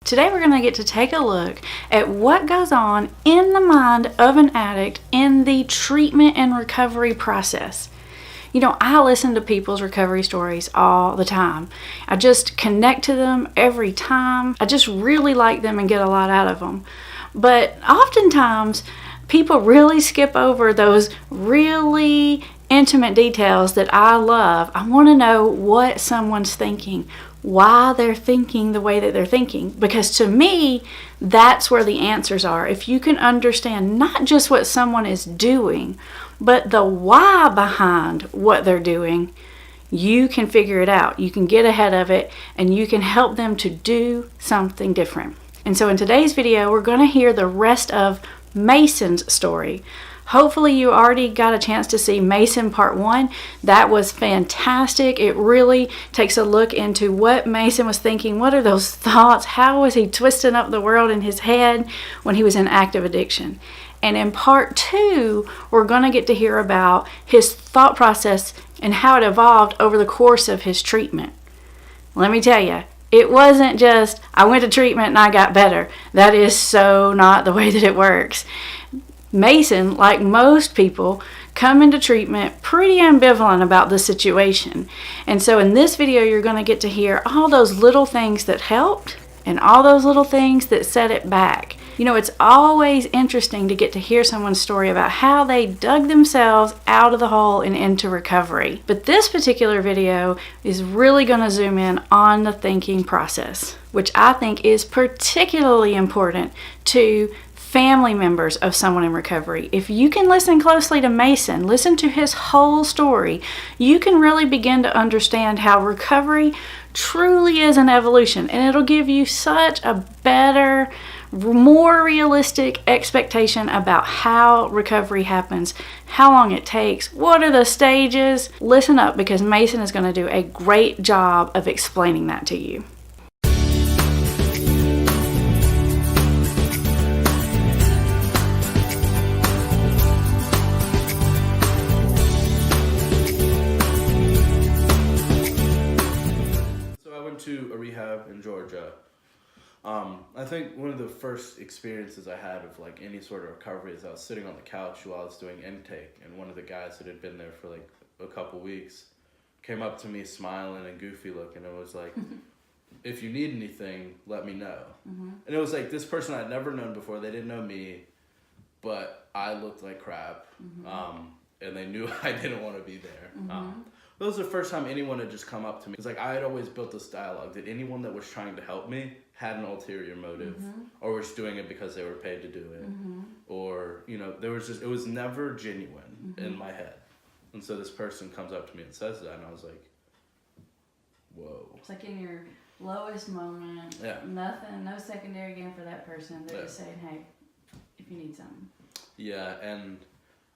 Today we're going to get to take a look at what goes on in the mind of an addict in the treatment and recovery process. You know, I listen to people's recovery stories all the time. I just connect to them every time. I just really like them and get a lot out of them. But oftentimes, people really skip over those really intimate details that I love. I want to know what someone's thinking, why they're thinking the way that they're thinking, because to me, that's where the answers are. If you can understand not just what someone is doing, but the why behind what they're doing, you can figure it out. You can get ahead of it, and you can help them to do something different. And so in today's video, we're going to hear the rest of Mason's story. Hopefully you already got a chance to see Mason Part 1. That was fantastic. It really takes a look into what Mason was thinking. What are those thoughts? How was he twisting up the world in his head when he was in active addiction? And in Part 2, we're going to get to hear about his thought process and how it evolved over the course of his treatment. Let me tell you, it wasn't just, I went to treatment and I got better. That is so not the way that it works. Mason, like most people, come into treatment pretty ambivalent about the situation. And so in this video, you're going to get to hear all those little things that helped and all those little things that set it back. You know, it's always interesting to get to hear someone's story about how they dug themselves out of the hole and into recovery. But this particular video is really going to zoom in on the thinking process, which I think is particularly important to family members of someone in recovery. If you can listen closely to Mason, listen to his whole story, you can really begin to understand how recovery truly is an evolution, and it'll give you such a better, more realistic expectation about how recovery happens, how long it takes, what are the stages. Listen up, because Mason is going to do a great job of explaining that to you. To a rehab in Georgia. I think one of the first experiences I had of like any sort of recovery is I was sitting on the couch while I was doing intake, and one of the guys that had been there for like a couple weeks came up to me smiling and goofy looking and was like, if you need anything, let me know. And it was like this person I'd never known before. They didn't know me, but I looked like crap, and they knew I didn't want to be there. That was the first time anyone had just come up to me. It's like I had always built this dialogue that anyone that was trying to help me had an ulterior motive, or was doing it because they were paid to do it, or you know, it was never genuine in my head. And so this person comes up to me and says that, and I was like, whoa. It's like in your lowest moment, nothing, no secondary gain for that person. They're just saying, hey, if you need something. Yeah, and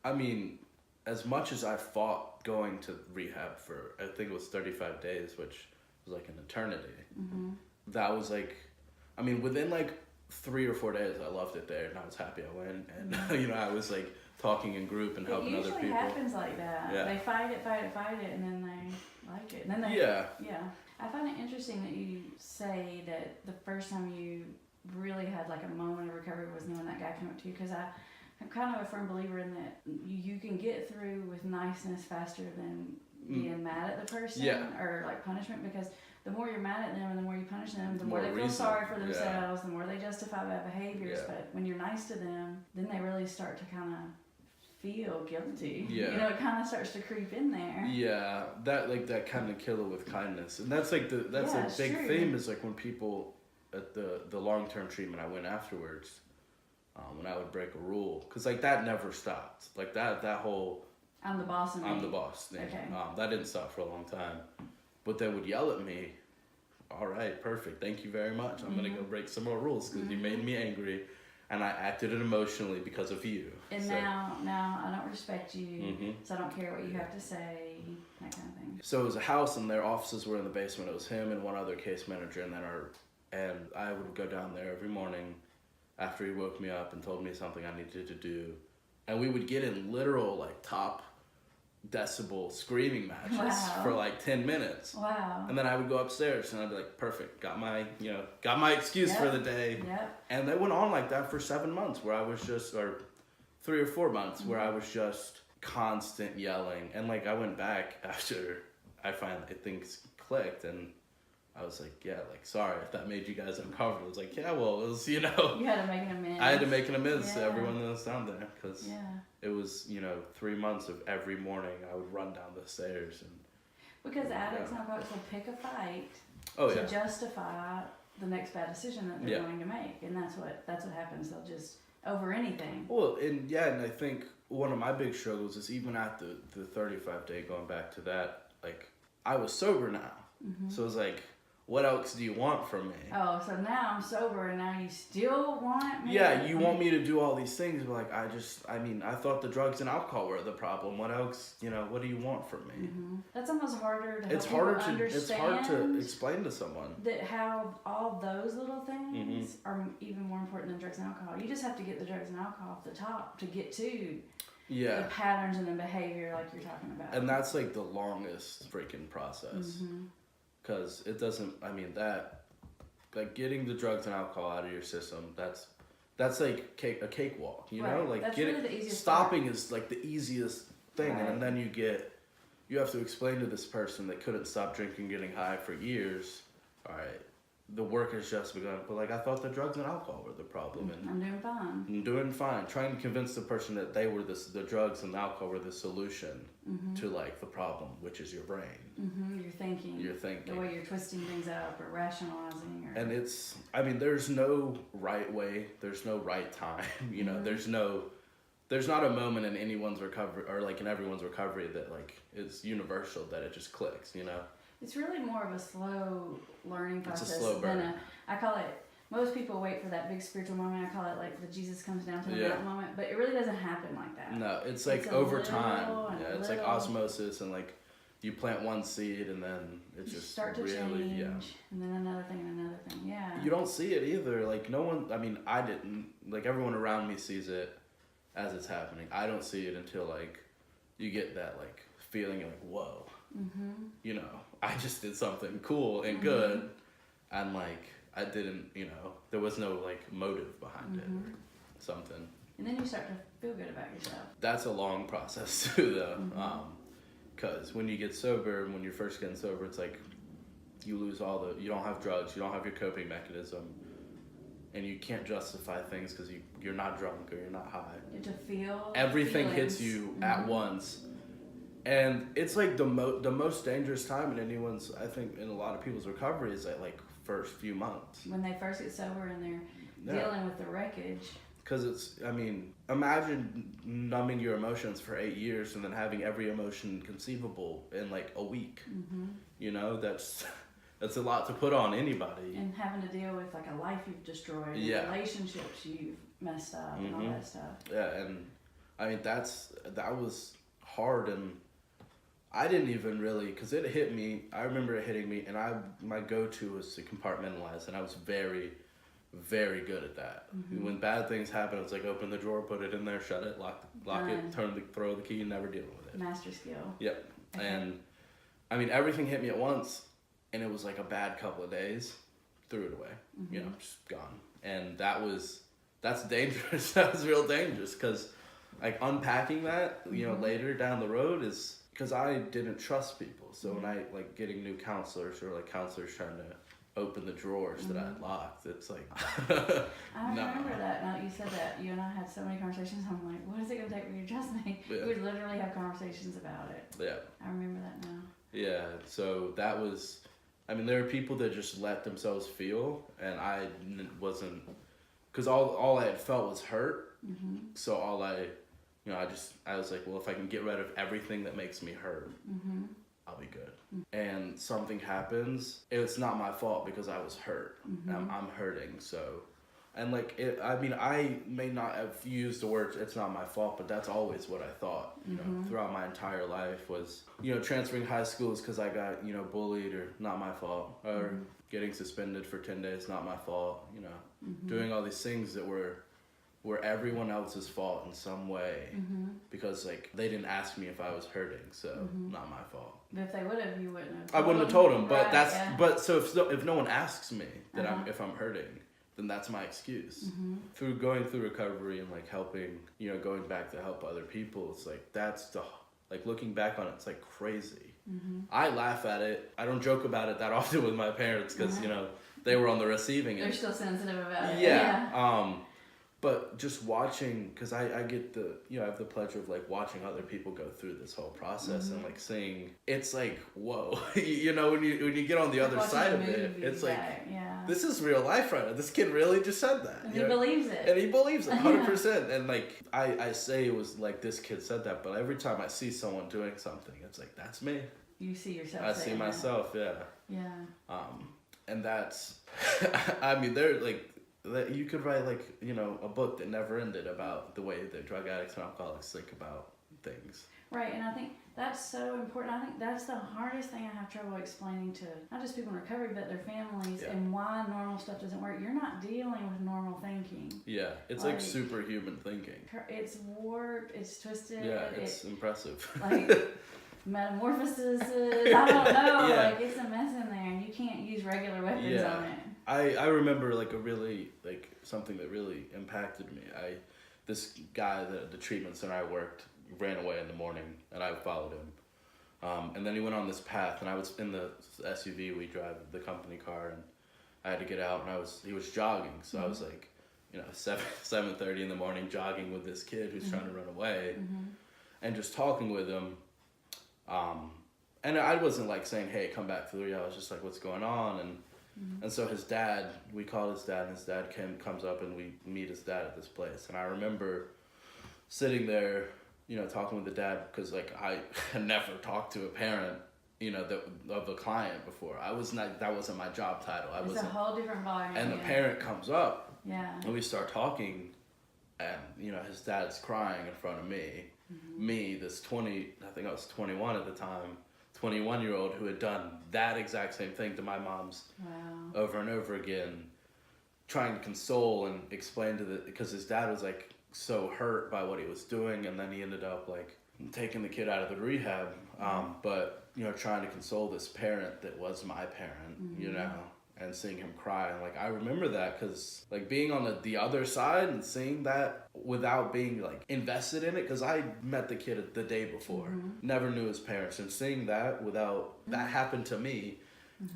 I mean, as much as I fought going to rehab for, I think it was 35 days, which was like an eternity. That was like, I mean, within like 3 or 4 days, I loved it there, and I was happy I went. And, you know, I was like talking in group and helping other people. It usually happens like that. Yeah. They fight it, and then they like it. And then they, yeah. I find it interesting that you say that the first time you really had like a moment of recovery was when that guy came up to you, because I'm kind of a firm believer in that you can get through with niceness faster than being mad at the person or like punishment, because the more you're mad at them and the more you punish them, the more they feel sorry for themselves, the more they justify bad behaviors. But when you're nice to them, then they really start to kind of feel guilty. You know, it kind of starts to creep in there. Yeah, that kind of kill it with kindness, and that's like that's a big theme is like when people at the long-term treatment I went afterwards. When I would break a rule, because like that never stopped. Like that whole I'm the boss thing. Okay. That didn't stop for a long time, but they would yell at me. All right, perfect. Thank you very much. I'm gonna go break some more rules because you made me angry, and I acted it emotionally because of you. And so, now I don't respect you, so I don't care what you have to say. That kind of thing. So it was a house, and their offices were in the basement. It was him and one other case manager, and I would go down there every morning after he woke me up and told me something I needed to do. And we would get in literal like top decibel screaming matches Wow. for like 10 minutes. Wow. And then I would go upstairs and I'd be like, perfect, got my excuse Yep. for the day. Yep. And they went on like that for 7 months where I was just, or 3 or 4 months where I was just constant yelling. And like I went back after I finally, things clicked, and I was like, yeah, like, sorry if that made you guys uncomfortable. I was like, yeah, well, it was, You had to make an amends. I had to make an amends to Yeah. everyone that was down there, because Yeah. it was, 3 months of every morning I would run down the stairs. And Because addicts and alcoholics will pick a fight oh to yeah, justify the next bad decision that they're Yeah. going to make, and that's what happens. They'll just over anything. well, and I think one of my big struggles is even at the 35-day, going back to that, like, I was sober now, so it's like, what else do you want from me? Oh, so now I'm sober, and now you still want me? Yeah, you want me to do all these things, but like, I thought the drugs and alcohol were the problem. What else, what do you want from me? That's almost harder to It's help harder people to understand explain to someone. that how all those little things are even more important than drugs and alcohol. You just have to get the drugs and alcohol off the top to get to Yeah. the patterns and the behavior like you're talking about. And that's like the longest freaking process. Because it doesn't, like getting the drugs and alcohol out of your system, that's like a cakewalk, you know? Right. Like That's getting, really the easiest stopping is like the easiest thing. Right. And then you have to explain to this person that couldn't stop drinking, getting high for years, all right, the work has just begun, but like I thought the drugs and alcohol were the problem, and I'm doing fine. I'm doing fine. Trying to convince the person that they were the drugs and alcohol were the solution to like the problem, which is your brain. You're thinking. You're thinking. The way you're twisting things up or rationalizing. Or And there's no right way. There's no right time. There's not a moment in anyone's recovery or like in everyone's recovery that like is universal, that it just clicks. It's really more of a slow learning process. It's a slow burn. I call it, most people wait for that big spiritual moment. I call it like the Jesus comes down to the Yeah. mountain moment, but it really doesn't happen like that. No, it's like It's a over little time. and Yeah, a it's like little. osmosis, and like you plant one seed and then it You just start to really, change, yeah. and then another thing and another thing. Yeah. You don't see it either. Like no one, I didn't. Like everyone around me sees it as it's happening. I don't see it until like you get that like feeling of like, whoa. I just did something cool and good, and like I didn't, there was no like motive behind it or something. And then you start to feel good about yourself. That's a long process too, though, because when you get sober, when you're first getting sober, it's like you lose you don't have drugs, you don't have your coping mechanism, and you can't justify things because you're not drunk or you're not high. You have to feel Everything feelings. hits you at once. And it's like the most dangerous time in anyone's, I think, in a lot of people's recovery is that like first few months. When they first get sober and they're dealing with the wreckage. Because it's, imagine numbing your emotions for 8 years and then having every emotion conceivable in like a week. That's a lot to put on anybody. And having to deal with like a life you've destroyed, and relationships you've messed up, and all that stuff. Yeah, and that was hard, and I didn't even really, because it hit me. I remember it hitting me, and my go-to was to compartmentalize, and I was very, very good at that. When bad things happen, it's like open the drawer, put it in there, shut it, lock it, throw the key, and never deal with it. Master skill. Yep. Okay. And everything hit me at once, and it was like a bad couple of days. Threw it away, just gone. And that's dangerous. That was real dangerous, because like unpacking that, later down the road is because I didn't trust people. So when I like getting new counselors or like counselors trying to open the drawers that I had locked, it's like I remember that. Now that you said that, you and I had so many conversations. I'm like, what is it gonna take for you to trust me? Yeah. We would literally have conversations about it. Yeah. I remember that now. Yeah. So that was, there are people that just let themselves feel, and I wasn't, because all I had felt was hurt. So all I was like, well, if I can get rid of everything that makes me hurt, I'll be good. And something happens, it's not my fault because I was hurt. I'm hurting, so. And like, I may not have used the words, it's not my fault, but that's always what I thought, throughout my entire life was, transferring high schools because I got, bullied, or not my fault, or getting suspended for 10 days, not my fault, doing all these things that were were everyone else's fault in some way, because like they didn't ask me if I was hurting, so not my fault. But if they would have, you wouldn't have. I wouldn't have told them, but Right, but so if no one asks me that if I'm hurting, then that's my excuse. Through going through recovery and like helping, going back to help other people, it's like like looking back on it, it's like crazy. I laugh at it. I don't joke about it that often with my parents because they were on the receiving end. They're still sensitive about it. Yeah. But just watching, because I get I have the pleasure of like watching other people go through this whole process and like seeing, it's like, whoa, when you get on the other side of it, it's like, this is real life right now. This kid really just said that. And he believes it. And he believes it 100%. And like, I say it was like this kid said that, but every time I see someone doing something, it's like, that's me. You see yourself. I see myself, yeah. And that's, I mean, they're like, you could write like a book that never ended about the way that drug addicts and alcoholics think about things. Right, and I think that's so important. I think that's the hardest thing I have trouble explaining to not just people in recovery but their families and why normal stuff doesn't work. You're not dealing with normal thinking. Yeah, it's like superhuman thinking. It's warped, it's twisted. Yeah, it's impressive. Like metamorphoses, I don't know, like it's a mess in there and you can't use regular weapons on it. I remember like something that really impacted me. This guy, the treatment center I worked, ran away in the morning and I followed him. And then he went on this path and I was in the SUV, we drive the company car, and I had to get out and he was jogging. So I was like, 7:30 in the morning jogging with this kid who's trying to run away and just talking with him. And I wasn't like saying, hey, come back for 3 hours. Just like, what's going on? And so his dad, we called his dad, and his dad comes up, and we meet his dad at this place. And I remember sitting there, talking with the dad, because like I had never talked to a parent, of a client before. That wasn't my job title. It's a whole different volume. And the parent comes up, and we start talking, and his dad's crying in front of me. Me, this I think I was 21 at the time. 21-year-old who had done that exact same thing to my mom's over and over again, trying to console and explain because his dad was like so hurt by what he was doing, and then he ended up like taking the kid out of the rehab, but trying to console this parent that was my parent, and seeing him cry. And like I remember that because like being on the other side and seeing that without being like invested in it, because I met the kid the day before, never knew his parents, and seeing that without that happened to me,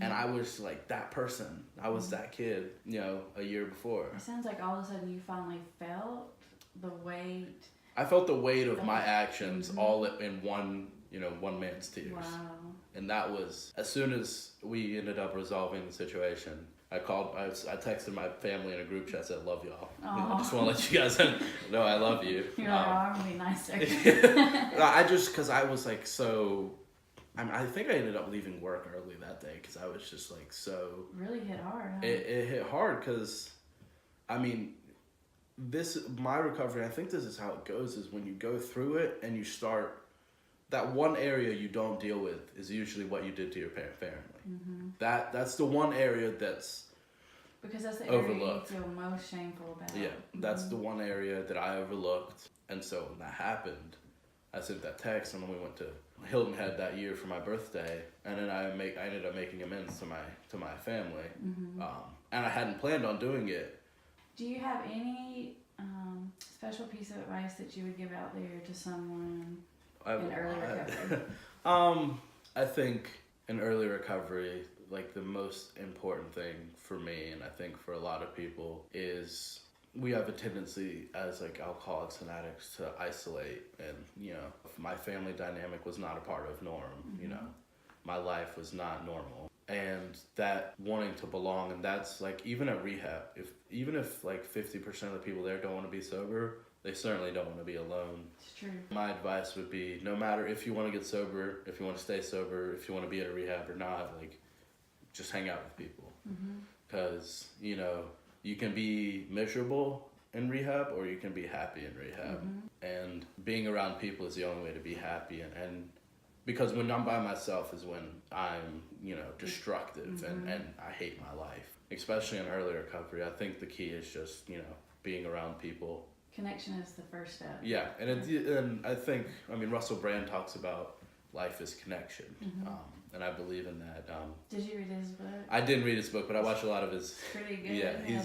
and I was like that person. I was that kid, a year before. It sounds like all of a sudden you finally felt the weight. I felt the weight of my actions all in one man's tears. Wow. And that was, as soon as we ended up resolving the situation, I texted my family in a group chat, said, love y'all. I just want to let you guys know I love you. You're like, I'm going to be nicer. Because I was like I think I ended up leaving work early that day because I was just like so. Really hit hard, huh? It hit hard because, my recovery, I think this is how it goes, is when you go through it and you start, that one area you don't deal with is usually what you did to your family. That's the one area that's because that's the overlooked. area you feel most shameful about. Yeah, that's the one area that I overlooked. And so when that happened, I sent that text, and then we went to Hilton Head that year for my birthday, and then I ended up making amends to my family, and I hadn't planned on doing it. Do you have any special piece of advice that you would give out there to someone in early recovery? I think in early recovery, like the most important thing for me, and I think for a lot of people, is we have a tendency as like alcoholics and addicts to isolate, and my family dynamic was not a part of norm. My life was not normal, and that wanting to belong, and that's like even at rehab, even if like 50% of the people there don't want to be sober, they certainly don't want to be alone. It's true. My advice would be, no matter if you want to get sober, if you want to stay sober, if you want to be at a rehab or not, like just hang out with people, because you can be miserable in rehab or you can be happy in rehab. And being around people is the only way to be happy. And because when I'm by myself is when I'm, destructive and I hate my life. Especially in early recovery, I think the key is just, being around people. Connection is the first step. Yeah, and I think, I mean, Russell Brand talks about life is connection, and I believe in that. Did you read his book? I didn't read his book, but I watched a lot of his. Pretty good. Yeah,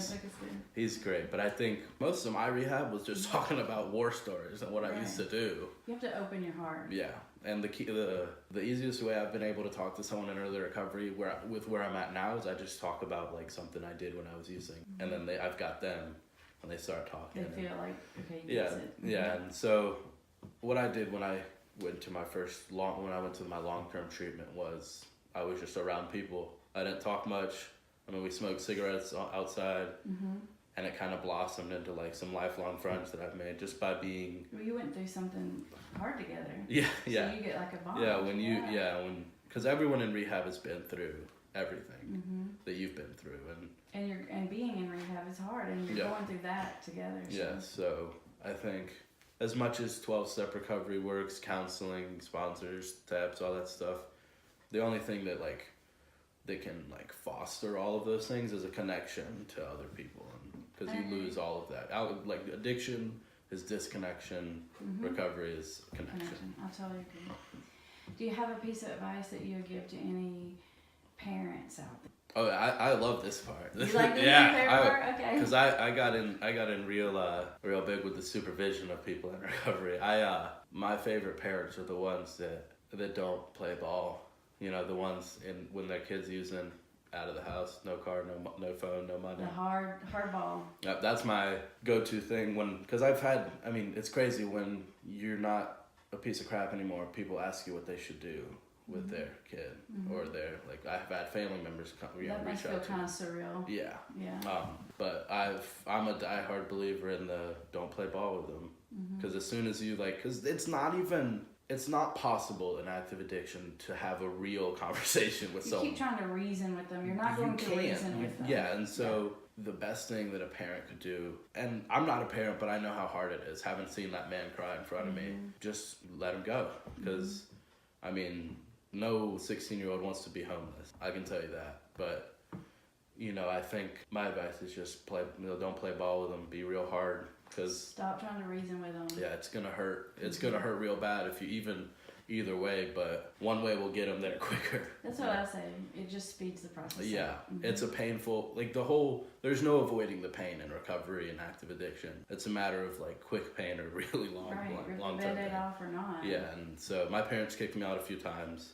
he's great. But I think most of my rehab was just talking about war stories and what I used to do. You have to open your heart. Yeah, and the easiest way I've been able to talk to someone in early recovery, where I'm at now, is I just talk about like something I did when I was using, and then I've got them when they start talking. They feel like, okay, yeah, it. Yeah, and so what I did when I went to my long-term treatment was I was just around people. I didn't talk much. I mean, we smoked cigarettes outside, and it kind of blossomed into like some lifelong friends that I've made just by being. Well, you went through something hard together. Yeah, so yeah. So you get like a bond. Yeah, because everyone in rehab has been through everything that you've been through, and being in rehab is hard, and you're going through that together. So. Yeah, so I think as much as 12-step recovery works, counseling, sponsors, tabs, all that stuff, the only thing that they can foster all of those things is a connection to other people, because you lose all of that. Like addiction is disconnection, recovery is connection. I totally agree. Do you have a piece of advice that you would give to any parents out there? Oh, I love this part. You like this part? Okay. Because I got in real big with the supervision of people in recovery. My favorite parents are the ones that don't play ball. You know, the ones when their kids using out of the house, no car, no phone, no money. The hard ball. That's my go-to thing because it's crazy when you're not a piece of crap anymore. People ask you what they should do with their kid or I've had family members reach out to me. That must feel kind of surreal. Yeah. Yeah. But I'm a diehard believer in the don't play ball with them, because as soon as you because it's not possible in active addiction to have a real conversation with someone. You keep trying to reason with them. You're not going to reason with them. Yeah, and so the best thing that a parent could do, and I'm not a parent, but I know how hard it is. Haven't seen that man cry in front of me. Just let him go, because no 16-year-old wants to be homeless. I can tell you that. But I think my advice is just don't play ball with them. Be real hard. Stop trying to reason with them. Yeah, it's gonna hurt. It's gonna hurt real bad if you either way. But one way will get them there quicker. That's what I say. It just speeds the process. Yeah, it's a painful There's no avoiding the pain in recovery and active addiction. It's a matter of quick pain or really long term pain. It off or not. Yeah, and so my parents kicked me out a few times.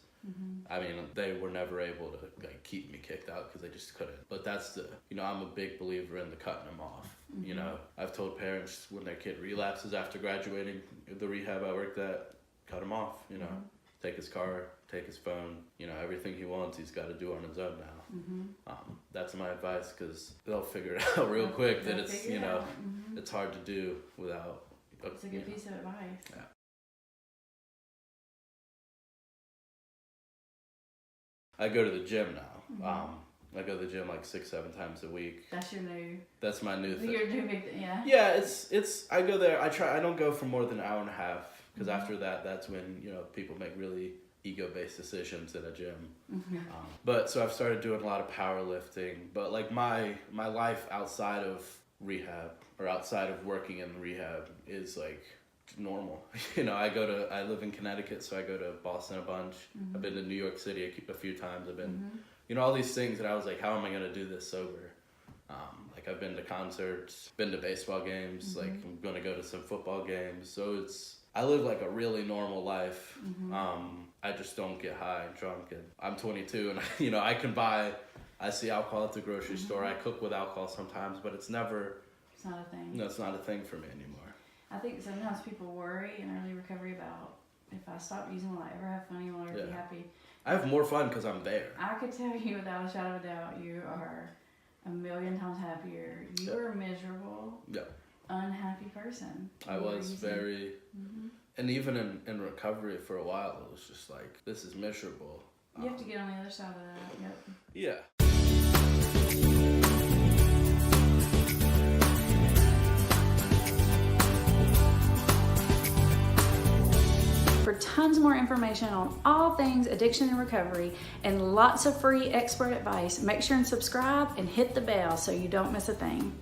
I mean, they were never able to keep me kicked out because they just couldn't. But that's I'm a big believer in the cutting them off. I've told parents when their kid relapses after graduating the rehab I worked at, cut him off. Take his car, take his phone. Everything he wants, he's got to do on his own now. That's my advice, because they'll figure it out real quick that it's it's hard to do without. It's a good piece of advice. Yeah. I go to the gym now. I go to the gym 6-7 times a week. That's my new thing. Your new big thing, yeah. Yeah, it's I go there. I don't go for more than an hour and a half, because after that's when people make really ego-based decisions at a gym. But so I've started doing a lot of powerlifting. But my life outside of rehab or outside of working in rehab is normal. I live in Connecticut, so I go to Boston a bunch. I've been to New York City a few times. I've been, all these things that I was how am I gonna do this sober? I've been to concerts, been to baseball games. I'm gonna go to some football games. So I live a really normal life. I just don't get high and drunk. And I'm 22, and I see alcohol at the grocery store. I cook with alcohol sometimes, but it's not a thing. No, it's not a thing for me anymore. I think sometimes people worry in early recovery about, if I stop using, will I ever have fun anymore or be happy? I have more fun because I'm there. I could tell you without a shadow of a doubt, you are a million times happier. You were a miserable, unhappy person. I was very, and even in recovery for a while, it was just this is miserable. You have to get on the other side of that. Yep. Yeah. For tons more information on all things addiction and recovery and lots of free expert advice, make sure and subscribe and hit the bell so you don't miss a thing.